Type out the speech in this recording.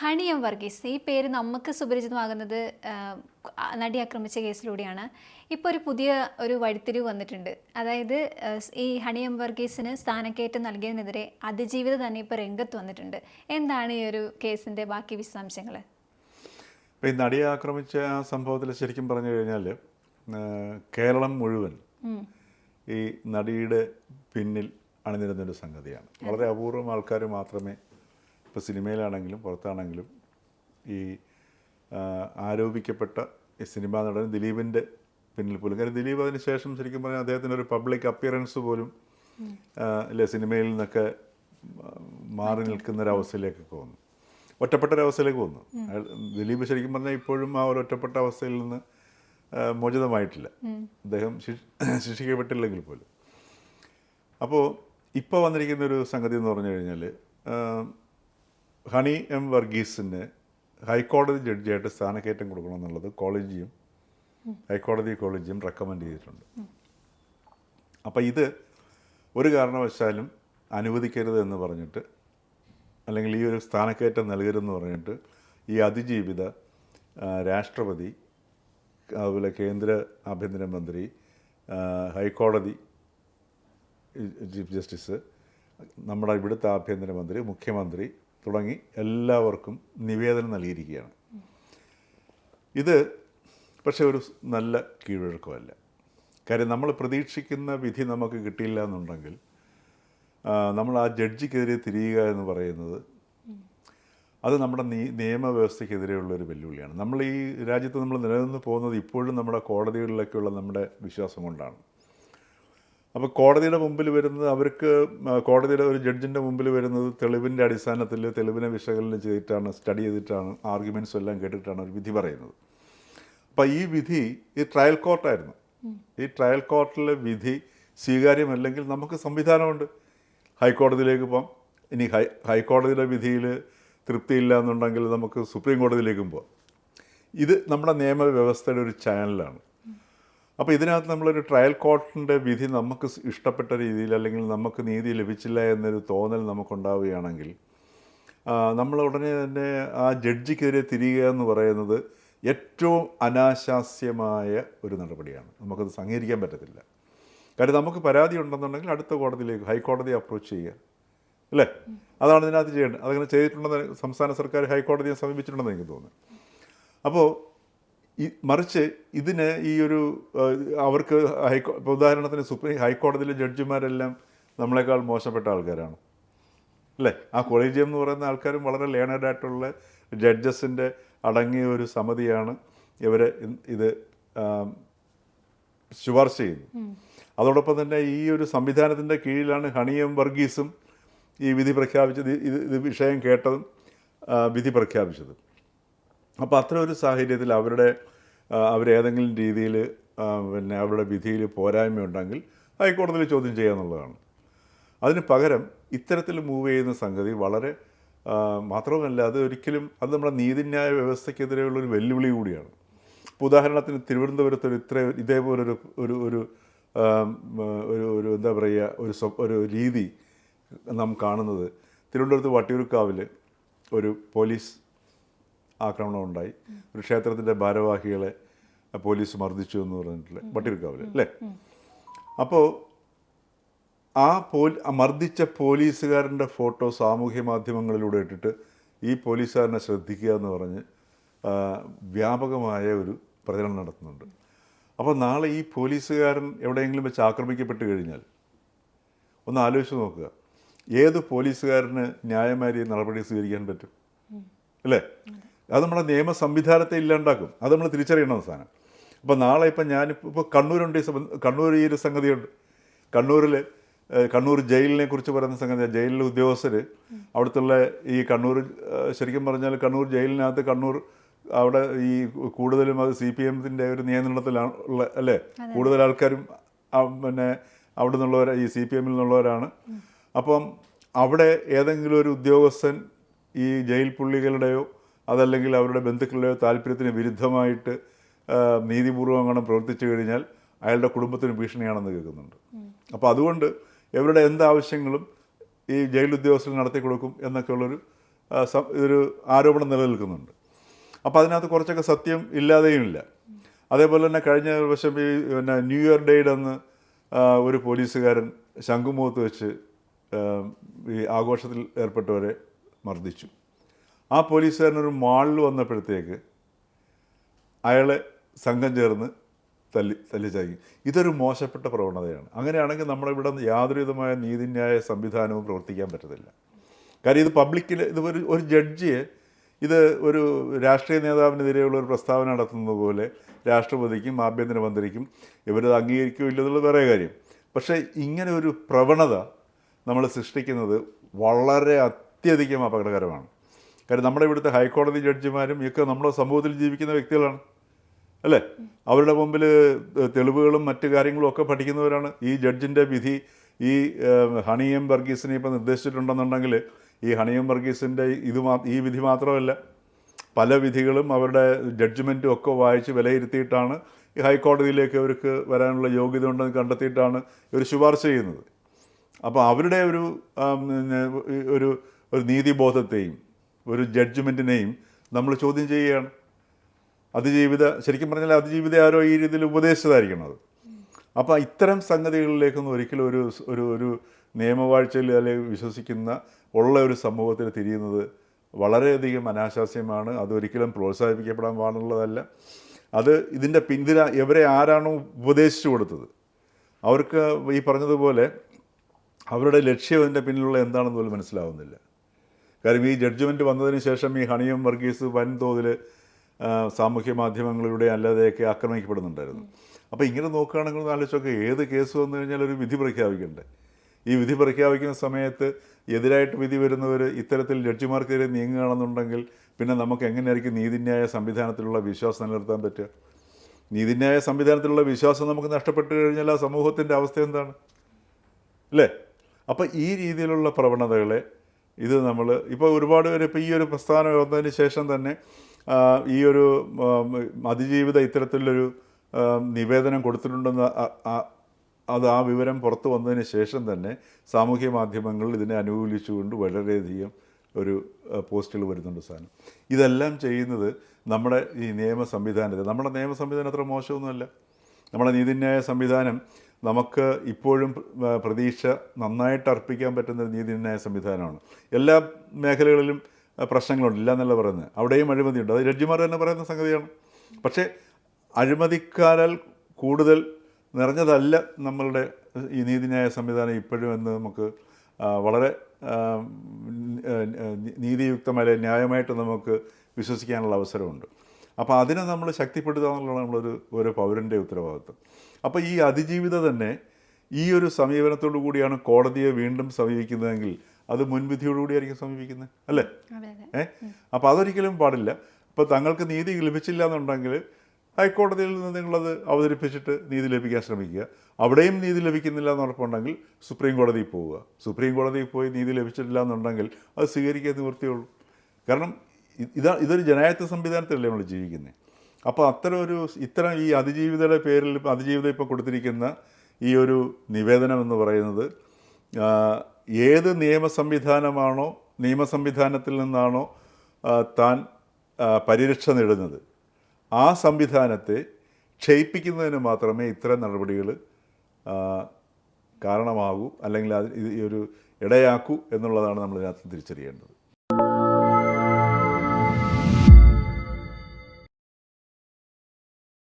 Honey M Varghese ഈ പേര് നമുക്ക് സുപരിചിതമാകുന്നത് നടി ആക്രമിച്ച കേസിലൂടെയാണ്. ഇപ്പോൾ ഒരു വഴിത്തിരിവ് വന്നിട്ടുണ്ട്. അതായത് ഈ ഹണി എം വർഗീസിന് സ്ഥാനക്കയറ്റം നൽകിയതിനെതിരെ അതിജീവിത തന്നെ ഇപ്പോൾ രംഗത്ത് വന്നിട്ടുണ്ട്. എന്താണ് ഈ ഒരു കേസിൻ്റെ ബാക്കി വിശദാംശങ്ങൾ? ഈ നടിയെ ആക്രമിച്ച ആ സംഭവത്തിൽ ശരിക്കും പറഞ്ഞു കഴിഞ്ഞാൽ കേരളം മുഴുവൻ ഈ നടിയുടെ പിന്നിൽ അണിനിരുന്നൊരു സംഗതിയാണ്. വളരെ അപൂർവം ആൾക്കാർ മാത്രമേ ഇപ്പോൾ സിനിമയിലാണെങ്കിലും പുറത്താണെങ്കിലും ഈ ആരോപിക്കപ്പെട്ട ഈ സിനിമാ നടൻ ദിലീപിൻ്റെ പിന്നിൽ പോലും, കാര്യം ദിലീപ് അതിന് ശേഷം ശരിക്കും പറഞ്ഞാൽ അദ്ദേഹത്തിൻ്റെ ഒരു പബ്ലിക് അപ്പിയറൻസ് പോലും അല്ലെ സിനിമയിൽ നിന്നൊക്കെ മാറി നിൽക്കുന്നൊരവസ്ഥയിലേക്കൊക്കെ വന്നു, ഒറ്റപ്പെട്ടൊരവസ്ഥയിലേക്ക് വന്നു. ദിലീപ് ശരിക്കും പറഞ്ഞാൽ ഇപ്പോഴും ആ ഒരു ഒറ്റപ്പെട്ട അവസ്ഥയിൽ നിന്ന് മോചിതമായിട്ടില്ല, അദ്ദേഹം ശിക്ഷിക്കപ്പെട്ടില്ലെങ്കിൽ പോലും. അപ്പോൾ ഇപ്പോൾ വന്നിരിക്കുന്ന ഒരു സംഗതി എന്ന് പറഞ്ഞു കഴിഞ്ഞാൽ ഹണി എം വർഗീസിന് ഹൈക്കോടതി ജഡ്ജിയായിട്ട് സ്ഥാനക്കയറ്റം കൊടുക്കണമെന്നുള്ളത് ഹൈക്കോടതി കോളേജിയും റെക്കമെൻഡ് ചെയ്തിട്ടുണ്ട്. അപ്പോൾ ഇത് ഒരു കാരണവശാലും അനുവദിക്കരുത് എന്ന് പറഞ്ഞിട്ട്, അല്ലെങ്കിൽ ഈ ഒരു സ്ഥാനക്കയറ്റം നൽകരുതെന്ന് പറഞ്ഞിട്ട് ഈ അതിജീവിത രാഷ്ട്രപതി, അതുപോലെ കേന്ദ്ര ആഭ്യന്തരമന്ത്രി, ഹൈക്കോടതി ചീഫ് ജസ്റ്റിസ്, നമ്മുടെ ഇവിടുത്തെ ആഭ്യന്തരമന്ത്രി, മുഖ്യമന്ത്രി തുടങ്ങി എല്ലാവർക്കും നിവേദനം നൽകിയിരിക്കുകയാണ്. ഇത് പക്ഷേ ഒരു നല്ല കീഴ്വഴക്കമല്ല. കാര്യം നമ്മൾ പ്രതീക്ഷിക്കുന്ന വിധി നമുക്ക് കിട്ടിയില്ല എന്നുണ്ടെങ്കിൽ നമ്മൾ ആ ജഡ്ജിക്കെതിരെ തിരിയുക എന്ന് പറയുന്നത് അത് നമ്മുടെ നിയമവ്യവസ്ഥയ്ക്കെതിരെയുള്ളൊരു വെല്ലുവിളിയാണ്. നമ്മൾ ഈ രാജ്യത്ത് നമ്മൾ നിലനിന്ന് പോകുന്നത് ഇപ്പോഴും നമ്മുടെ കോടതികളിലൊക്കെയുള്ള നമ്മുടെ വിശ്വാസം കൊണ്ടാണ്. അപ്പോൾ കോടതിയുടെ മുമ്പിൽ വരുന്നത്, അവർക്ക് കോടതിയുടെ ഒരു ജഡ്ജിൻ്റെ മുമ്പിൽ വരുന്നത് തെളിവിൻ്റെ അടിസ്ഥാനത്തിൽ തെളിവിനെ വിശകലനം ചെയ്തിട്ടാണ്, സ്റ്റഡി ചെയ്തിട്ടാണ്, ആർഗ്യുമെൻറ്റ്സ് എല്ലാം കേട്ടിട്ടാണ് ഒരു വിധി പറയുന്നത്. അപ്പോൾ ഈ വിധി ഈ ട്രയൽ കോർട്ടായിരുന്നു. ഈ ട്രയൽ കോർട്ടിലെ വിധി സ്വീകാര്യമല്ലെങ്കിൽ നമുക്ക് സംവിധാനമുണ്ട്, ഹൈക്കോടതിയിലേക്ക് പോകാം. ഇനി ഹൈക്കോടതിയുടെ വിധിയിൽ തൃപ്തിയില്ല എന്നുണ്ടെങ്കിൽ നമുക്ക് സുപ്രീം കോടതിയിലേക്കും പോകാം. ഇത് നമ്മുടെ നിയമവ്യവസ്ഥയുടെ ഒരു ചാനലാണ്. അപ്പോൾ ഇതിനകത്ത് നമ്മളൊരു ട്രയൽ കോർട്ടിൻ്റെ വിധി നമുക്ക് ഇഷ്ടപ്പെട്ട രീതിയിൽ, അല്ലെങ്കിൽ നമുക്ക് നീതി ലഭിച്ചില്ല എന്നൊരു തോന്നൽ നമുക്കുണ്ടാവുകയാണെങ്കിൽ നമ്മൾ ഉടനെ തന്നെ ആ ജഡ്ജിക്കെതിരെ തിരിയുക എന്ന് പറയുന്നത് ഏറ്റവും അനാശാസ്യമായ ഒരു നടപടിയാണ്. നമുക്കത് അംഗീകരിക്കാൻ പറ്റത്തില്ല. കാര്യം നമുക്ക് പരാതി ഉണ്ടെന്നുണ്ടെങ്കിൽ അടുത്ത കോടതിയിലേക്ക്, ഹൈക്കോടതിയെ അപ്രോച്ച് ചെയ്യുക, അല്ലേ? അതാണ് ഇതിനകത്ത് ചെയ്യേണ്ടത്. അതങ്ങനെ ചെയ്തിട്ടുണ്ടെന്ന് സംസ്ഥാന സർക്കാർ ഹൈക്കോടതിയെ സമീപിച്ചിട്ടുണ്ടെന്ന് എനിക്ക് തോന്നുന്നു. അപ്പോൾ മറിച്ച് ഇതിന് ഈ ഒരു അവർക്ക് ഇപ്പോൾ ഉദാഹരണത്തിന് ഹൈക്കോടതിയിലെ ജഡ്ജിമാരെല്ലാം നമ്മളെക്കാൾ മോശപ്പെട്ട ആൾക്കാരാണ്, അല്ലേ? ആ കൊളീജിയം എന്ന് പറയുന്ന ആൾക്കാരും വളരെ ലേണഡായിട്ടുള്ള ജഡ്ജസിൻ്റെ അടങ്ങിയ ഒരു സമിതിയാണ് ഇവർ ഇത് ശുപാർശ ചെയ്യുന്നത്. അതോടൊപ്പം തന്നെ ഈ ഒരു സംവിധാനത്തിൻ്റെ കീഴിലാണ് ഹണി എം വർഗീസും ഈ വിധി പ്രഖ്യാപിച്ചത്, ഇത് വിഷയം കേട്ടതും വിധി പ്രഖ്യാപിച്ചത്. അപ്പോൾ അത്തരം ഒരു സാഹചര്യത്തിൽ അവരേതെങ്കിലും രീതിയിൽ പിന്നെ അവരുടെ വിധിയിൽ പോരായ്മയുണ്ടെങ്കിൽ ഹൈക്കോടതിയിൽ ചോദ്യം ചെയ്യുക എന്നുള്ളതാണ്. അതിന് പകരം ഇത്തരത്തിൽ മൂവ് ചെയ്യുന്ന സംഗതി വളരെ മാത്രമല്ല, അത് നമ്മുടെ നീതിന്യായ വ്യവസ്ഥയ്ക്കെതിരെയുള്ളൊരു വെല്ലുവിളി കൂടിയാണ്. ഇപ്പോൾ ഉദാഹരണത്തിന് തിരുവനന്തപുരത്ത് ഇതേപോലൊരു ഒരു എന്താ പറയുക, ഒരു രീതി നാം കാണുന്നത് തിരുവനന്തപുരത്ത് വട്ടിയൂർക്കാവിൽ ഒരു പോലീസ് ആക്രമണം ഉണ്ടായി. ഒരു ക്ഷേത്രത്തിൻ്റെ ഭാരവാഹികളെ പോലീസ് മർദ്ദിച്ചു എന്ന് പറഞ്ഞിട്ടില്ല, വട്ടിയൂർക്കാവിൽ, അല്ലേ? അപ്പോൾ ആ മർദ്ദിച്ച പോലീസുകാരൻ്റെ ഫോട്ടോ സാമൂഹ്യ മാധ്യമങ്ങളിലൂടെ ഇട്ടിട്ട് ഈ പോലീസുകാരനെ ശ്രദ്ധിക്കുക എന്ന് പറഞ്ഞ് വ്യാപകമായ ഒരു പ്രചരണം നടത്തുന്നുണ്ട്. അപ്പോൾ നാളെ ഈ പോലീസുകാരൻ എവിടെയെങ്കിലും വെച്ച് ആക്രമിക്കപ്പെട്ട് കഴിഞ്ഞാൽ ഒന്ന് ആലോചിച്ച് നോക്കുക, ഏത് പോലീസുകാരന് ന്യായമായ നടപടി സ്വീകരിക്കാൻ പറ്റും, അല്ലേ? അത് നമ്മുടെ നിയമ സംവിധാനത്തെ ഇല്ലാണ്ടാക്കും. അത് നമ്മൾ തിരിച്ചറിയണം അവസാനം. അപ്പോൾ നാളെ ഞാനിപ്പോൾ കണ്ണൂർ ഈ ഒരു സംഗതിയുണ്ട്. കണ്ണൂർ ജയിലിനെ കുറിച്ച് പറയുന്ന സംഗതി, ജയിലിലെ ഉദ്യോഗസ്ഥർ അവിടുത്തെ ഈ ശരിക്കും പറഞ്ഞാൽ കണ്ണൂർ ജയിലിനകത്ത് അവിടെ ഈ കൂടുതലും അത് CPM-ൻ്റെ ഒരു നിയന്ത്രണത്തിലുള്ള, അല്ലേ? കൂടുതൽ ആൾക്കാരും പിന്നെ അവിടെ നിന്നുള്ളവർ ഈ CPM-ൽ നിന്നുള്ളവരാണ്. അപ്പം അവിടെ ഏതെങ്കിലും ഒരു ഉദ്യോഗസ്ഥൻ ഈ ജയിൽ പുള്ളികളുടെയോ അതല്ലെങ്കിൽ അവരുടെ ബന്ധുക്കളുടെയോ താല്പര്യത്തിന് വിരുദ്ധമായിട്ട് നീതിപൂർവ്വം അങ്ങനെ പ്രവർത്തിച്ചു കഴിഞ്ഞാൽ അയാളുടെ കുടുംബത്തിന് ഭീഷണിയാണെന്ന് കേൾക്കുന്നുണ്ട്. അപ്പോൾ അതുകൊണ്ട് ഇവരുടെ എന്താവശ്യങ്ങളും ഈ ജയിൽ ഉദ്യോഗസ്ഥർ നടത്തി കൊടുക്കും എന്നൊക്കെയുള്ളൊരു ഒരു ആരോപണം നിലനിൽക്കുന്നുണ്ട്. അപ്പോൾ അതിനകത്ത് കുറച്ചൊക്കെ സത്യം ഇല്ലാതെയും ഇല്ല. അതേപോലെ തന്നെ കഴിഞ്ഞ വർഷം ഈ പിന്നെ ന്യൂ ഇയർ ഡേയുടെ അന്ന് ഒരു പോലീസുകാരൻ ശംഖുമുഖത്ത് വെച്ച് ഈ ആഘോഷത്തിൽ ഏർപ്പെട്ടവരെ മർദ്ദിച്ചു. ആ പോലീസുകാരൻ ഒരു മാളിൽ വന്നപ്പോഴത്തേക്ക് അയാളെ സംഘം ചേർന്ന് തല്ലിച്ചാക്കി. ഇതൊരു മോശപ്പെട്ട പ്രവണതയാണ്. അങ്ങനെയാണെങ്കിൽ നമ്മുടെ ഇവിടെ യാതൊരുവിധമായ നീതിന്യായ സംവിധാനവും പ്രവർത്തിക്കാൻ പറ്റത്തില്ല. കാര്യം ഇത് പബ്ലിക്കിൽ ഇത് ഒരു ജഡ്ജിയെ ഇത് ഒരു രാഷ്ട്രീയ നേതാവിനെതിരെയുള്ള ഒരു പ്രസ്താവന നടത്തുന്നത് പോലെ രാഷ്ട്രപതിക്കും ആഭ്യന്തരമന്ത്രിക്കും ഇവരത് അംഗീകരിക്കുകയില്ല എന്നുള്ളത് വേറെ കാര്യം. പക്ഷേ ഇങ്ങനെ ഒരു പ്രവണത നമ്മൾ സൃഷ്ടിക്കുന്നത് വളരെ അത്യധികം അപകടകരമാണ്. കാര്യം നമ്മുടെ ഇവിടുത്തെ ഹൈക്കോടതി ജഡ്ജിമാരും ഒക്കെ നമ്മുടെ സമൂഹത്തിൽ ജീവിക്കുന്ന വ്യക്തികളാണ്, അല്ലേ? അവരുടെ മുമ്പിൽ തെളിവുകളും മറ്റു കാര്യങ്ങളും ഒക്കെ പഠിക്കുന്നവരാണ്. ഈ ജഡ്ജിൻ്റെ വിധി ഈ ഹണി എം വർഗീസിനെ ഇപ്പോൾ നിർദ്ദേശിച്ചിട്ടുണ്ടെന്നുണ്ടെങ്കിൽ ഈ ഹണി എം വർഗീസിൻ്റെ ഈ വിധി മാത്രമല്ല, പല വിധികളും അവരുടെ ജഡ്ജ്മെൻറ്റും ഒക്കെ വായിച്ച് വിലയിരുത്തിയിട്ടാണ് ഈ ഹൈക്കോടതിയിലേക്ക് അവർക്ക് വരാനുള്ള യോഗ്യത ഉണ്ടെന്ന് കണ്ടെത്തിയിട്ടാണ് ഇവർ ശുപാർശ ചെയ്യുന്നത്. അപ്പോൾ അവരുടെ ഒരു ഒരു നീതിബോധത്തെയും ഒരു ജഡ്ജ്മെൻറ്റിനെയും നമ്മൾ ചോദ്യം ചെയ്യുകയാണ്. ശരിക്കും പറഞ്ഞാൽ അതിജീവിത ആരോ ഈ രീതിയിൽ ഉപദേശിച്ചതായിരിക്കണം അത്. അപ്പോൾ ഇത്തരം സംഗതികളിലേക്കൊന്നും ഒരിക്കലും ഒരു നിയമവാഴ്ചയിൽ അല്ലെങ്കിൽ വിശ്വസിക്കുന്ന ഉള്ള ഒരു സമൂഹത്തിൽ തിരിയുന്നത് വളരെയധികം അനാശാസ്യമാണ്. അതൊരിക്കലും പ്രോത്സാഹിപ്പിക്കപ്പെടാൻ പാടുള്ളതല്ല. അത് ഇവരെ ആരാണോ ഉപദേശിച്ചു കൊടുത്തത് അവർക്ക് ഈ പറഞ്ഞതുപോലെ അവരുടെ ലക്ഷ്യം ഇതിൻ്റെ പിന്നിലുള്ള എന്താണെന്ന് പോലും മനസ്സിലാവുന്നില്ല. കാര്യം ഈ ജഡ്ജ്മെൻറ്റ് വന്നതിന് ശേഷം ഈ ഹണി എം വർഗീസ് വൻതോതിൽ സാമൂഹ്യ മാധ്യമങ്ങളിലൂടെ അല്ലാതെയൊക്കെ ആക്രമിക്കപ്പെടുന്നുണ്ടായിരുന്നു. അപ്പോൾ ഇങ്ങനെ നോക്കുകയാണെങ്കിൽ ആലോചിച്ചൊക്കെ ഏത് കേസ് വന്നു കഴിഞ്ഞാൽ ഒരു വിധി പ്രഖ്യാപിക്കണ്ടേ? ഈ വിധി പ്രഖ്യാപിക്കുന്ന സമയത്ത് എതിരായിട്ട് വിധി വരുന്നവർ ഇത്തരത്തിൽ ജഡ്ജിമാർക്കെതിരെ നീങ്ങുകയാണെന്നുണ്ടെങ്കിൽ പിന്നെ നമുക്ക് എങ്ങനെയായിരിക്കും നീതിന്യായ സംവിധാനത്തിലുള്ള വിശ്വാസം നിലനിർത്താൻ പറ്റുക? നീതിന്യായ സംവിധാനത്തിലുള്ള വിശ്വാസം നമുക്ക് നഷ്ടപ്പെട്ടു കഴിഞ്ഞാൽ ആ സമൂഹത്തിൻ്റെ അവസ്ഥ എന്താണ്, അല്ലേ? അപ്പോൾ ഈ രീതിയിലുള്ള പ്രവണതകളെ ഇത് നമ്മൾ ഇപ്പോൾ ഒരുപാട് പേര് ഇപ്പോൾ ഈ ഒരു പ്രസ്ഥാനം വന്നതിന് ശേഷം തന്നെ ഈ ഒരു അതിജീവിത ഇത്തരത്തിലൊരു നിവേദനം കൊടുത്തിട്ടുണ്ടെന്ന് ആ വിവരം പുറത്തു വന്നതിന് ശേഷം തന്നെ സാമൂഹ്യ മാധ്യമങ്ങളിൽ ഇതിനെ അനുകൂലിച്ചുകൊണ്ട് വളരെയധികം ഒരു പോസ്റ്റുകൾ വരുന്നുണ്ട് സാധനം. ഇതെല്ലാം ചെയ്യുന്നത് നമ്മുടെ ഈ നിയമ സംവിധാനം അത്ര മോശമൊന്നുമല്ല. നമ്മുടെ നീതിന്യായ സംവിധാനം നമുക്ക് ഇപ്പോഴും പ്രതീക്ഷ നന്നായിട്ട് അർപ്പിക്കാൻ പറ്റുന്ന ഒരു നീതിന്യായ സംവിധാനമാണ്. എല്ലാ മേഖലകളിലും പ്രശ്നങ്ങളുണ്ട്, ഇല്ല എന്നല്ല പറയുന്നത്. അവിടെയും അഴിമതിയുണ്ട്, അത് ജഡ്ജിമാർ തന്നെ പറയുന്ന സംഗതിയാണ്. പക്ഷേ അഴിമതിക്കാരാൽ കൂടുതൽ നിറഞ്ഞതല്ല നമ്മളുടെ ഈ നീതിന്യായ സംവിധാനം ഇപ്പോഴും എന്ന് നമുക്ക് വളരെ നീതിയുക്തമായ ന്യായമായിട്ട് നമുക്ക് വിശ്വസിക്കാനുള്ള അവസരമുണ്ട്. അപ്പോൾ അതിനെ നമ്മൾ ശക്തിപ്പെടുത്തുക എന്നുള്ളതാണ് നമ്മളൊരു ഓരോ പൗരൻ്റെ ഉത്തരവാദിത്വം. അപ്പോൾ ഈ അതിജീവിത തന്നെ ഈ ഒരു സമീപനത്തോടു കൂടിയാണ് കോടതിയെ വീണ്ടും സമീപിക്കുന്നതെങ്കിൽ അത് മുൻവിധിയോടുകൂടിയായിരിക്കും സമീപിക്കുന്നത്, അല്ലേ? അപ്പോൾ അതൊരിക്കലും പാടില്ല. ഇപ്പോൾ തങ്ങൾക്ക് നീതി ലഭിച്ചില്ല എന്നുണ്ടെങ്കിൽ ഹൈക്കോടതിയിൽ നിന്ന് നിങ്ങളത് അവതരിപ്പിച്ചിട്ട് നീതി ലഭിക്കാൻ ശ്രമിക്കുക. അവിടെയും നീതി ലഭിക്കുന്നില്ല എന്ന് ഉറപ്പുണ്ടെങ്കിൽ സുപ്രീം കോടതിയിൽ പോവുക. സുപ്രീം കോടതിയിൽ പോയി നീതി ലഭിച്ചിട്ടില്ല എന്നുണ്ടെങ്കിൽ അത് സ്വീകരിക്കാൻ നിവൃത്തിയുള്ളൂ. കാരണം ഇതൊരു ജനാധിപത്യ സംവിധാനത്തിലല്ലേ നമ്മൾ ജീവിക്കുന്നത്. അപ്പോൾ ഇത്തരം ഈ അതിജീവിതയുടെ പേരിൽ അതിജീവിത ഇപ്പോൾ കൊടുത്തിരിക്കുന്ന ഈ ഒരു നിവേദനം എന്ന് പറയുന്നത് ഏത് നിയമസംവിധാനത്തിൽ നിന്നാണോ താൻ പരിരക്ഷ നേടുന്നത് ആ സംവിധാനത്തെ ക്ഷയിപ്പിക്കുന്നതിന് മാത്രമേ ഇത്തരം നടപടികൾ കാരണമാകൂ അല്ലെങ്കിൽ ഈ ഒരു ഇടയാക്കൂ എന്നുള്ളതാണ് നമ്മൾ ഇതിനകത്ത് തിരിച്ചറിയേണ്ടത്.